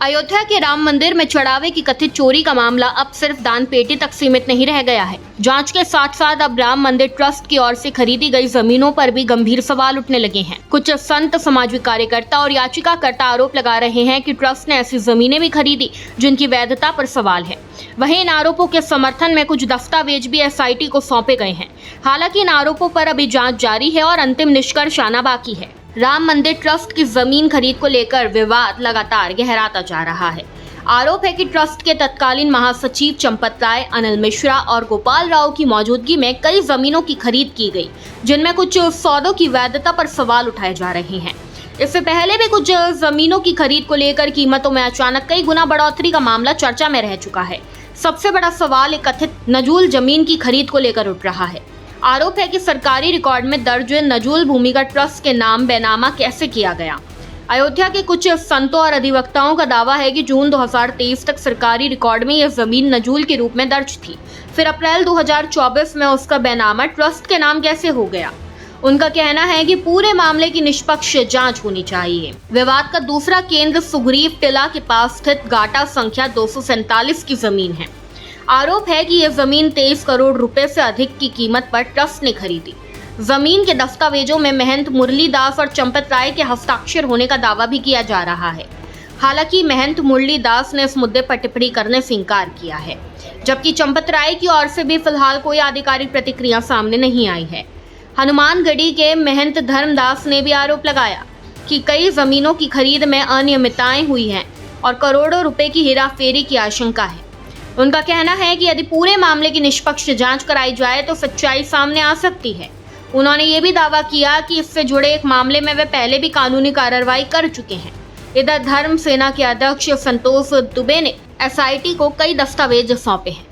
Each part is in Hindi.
अयोध्या के राम मंदिर में चढ़ावे की कथित चोरी का मामला अब सिर्फ दान पेटी तक सीमित नहीं रह गया है। जांच के साथ साथ अब राम मंदिर ट्रस्ट की ओर से खरीदी गई जमीनों पर भी गंभीर सवाल उठने लगे हैं। कुछ संत, सामाजिक कार्यकर्ता और याचिकाकर्ता आरोप लगा रहे हैं कि ट्रस्ट ने ऐसी जमीनें भी खरीदी जिनकी वैधता पर सवाल है। वहीं इन आरोपों के समर्थन में कुछ दस्तावेज भी एसआईटी को सौंपे गए हैं। हालांकि इन आरोपों पर अभी जांच जारी है और अंतिम निष्कर्ष आना बाकी है। राम मंदिर ट्रस्ट की जमीन खरीद को लेकर विवाद लगातार गहराता जा रहा है। आरोप है कि ट्रस्ट के तत्कालीन महासचिव चंपत राय, अनिल मिश्रा और गोपाल राव की मौजूदगी में कई जमीनों की खरीद की गई, जिनमें कुछ सौदों की वैधता पर सवाल उठाए जा रहे हैं। इससे पहले भी कुछ जमीनों की खरीद को लेकर कीमतों में अचानक कई गुना बढ़ोतरी का मामला चर्चा में रह चुका है। सबसे बड़ा सवाल एक कथित नजूल जमीन की खरीद को लेकर उठ रहा है। आरोप है कि सरकारी रिकॉर्ड में दर्ज नजूल भूमि का ट्रस्ट के नाम बेनामा कैसे किया गया। अयोध्या के कुछ संतों और अधिवक्ताओं का दावा है कि जून 2023 तक सरकारी रिकॉर्ड में यह जमीन नजूल के रूप में दर्ज थी। फिर अप्रैल 2024 में उसका बेनामा ट्रस्ट के नाम कैसे हो गया। उनका कहना है कि पूरे मामले की निष्पक्ष जांच होनी चाहिए। विवाद का दूसरा केंद्र सुग्रीव टिला के पास स्थित गाटा संख्या 247 की जमीन है। आरोप है कि यह जमीन 23 करोड़ रुपए से अधिक की कीमत पर ट्रस्ट ने खरीदी। जमीन के दस्तावेजों में महंत मुरली दास और चंपत राय के हस्ताक्षर होने का दावा भी किया जा रहा है। हालांकि महंत मुरली दास ने इस मुद्दे पर टिप्पणी करने से इंकार किया है, जबकि चंपत राय की ओर से भी फिलहाल कोई आधिकारिक प्रतिक्रिया सामने नहीं आई है। हनुमानगढ़ी के महंत धर्मदास ने भी आरोप लगाया कि कई जमीनों की खरीद में अनियमितताएं हुई हैं और करोड़ों रुपए की हेराफेरी की आशंका है। उनका कहना है कि यदि पूरे मामले की निष्पक्ष जांच कराई जाए तो सच्चाई सामने आ सकती है। उन्होंने ये भी दावा किया कि इससे जुड़े एक मामले में वे पहले भी कानूनी कार्रवाई कर चुके हैं। इधर धर्म सेना के अध्यक्ष संतोष दुबे ने एसआईटी को कई दस्तावेज सौंपे हैं।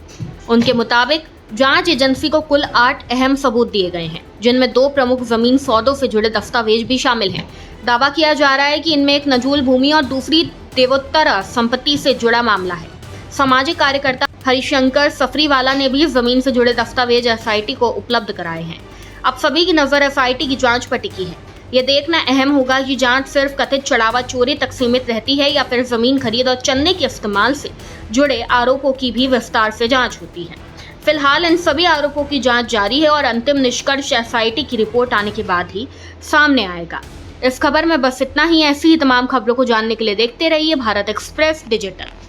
उनके मुताबिक जांच एजेंसी को कुल 8 अहम सबूत दिए गए हैं, जिनमें 2 प्रमुख जमीन सौदों से जुड़े दस्तावेज भी शामिल हैं। दावा किया जा रहा है कि इनमें एक नजूल भूमि और दूसरी देवोत्तर संपत्ति से जुड़ा मामला है। सामाजिक कार्यकर्ता हरिशंकर सफरीवाला ने भी जमीन से जुड़े दस्तावेज एसआईटी को उपलब्ध कराए हैं। अब सभी की नजर एसआईटी की जांच पर टिकी है। ये देखना अहम होगा कि जांच सिर्फ कथित चढ़ावा चोरी तक सीमित रहती है या फिर जमीन खरीद और चंदे के इस्तेमाल से जुड़े आरोपों की भी विस्तार से जांच होती है। फिलहाल इन सभी आरोपों की जांच जारी है और अंतिम निष्कर्ष एसआईटी की रिपोर्ट आने के बाद ही सामने आएगा। इस खबर में बस इतना ही। ऐसी ही तमाम खबरों को जानने के लिए देखते रहिए भारत एक्सप्रेस डिजिटल।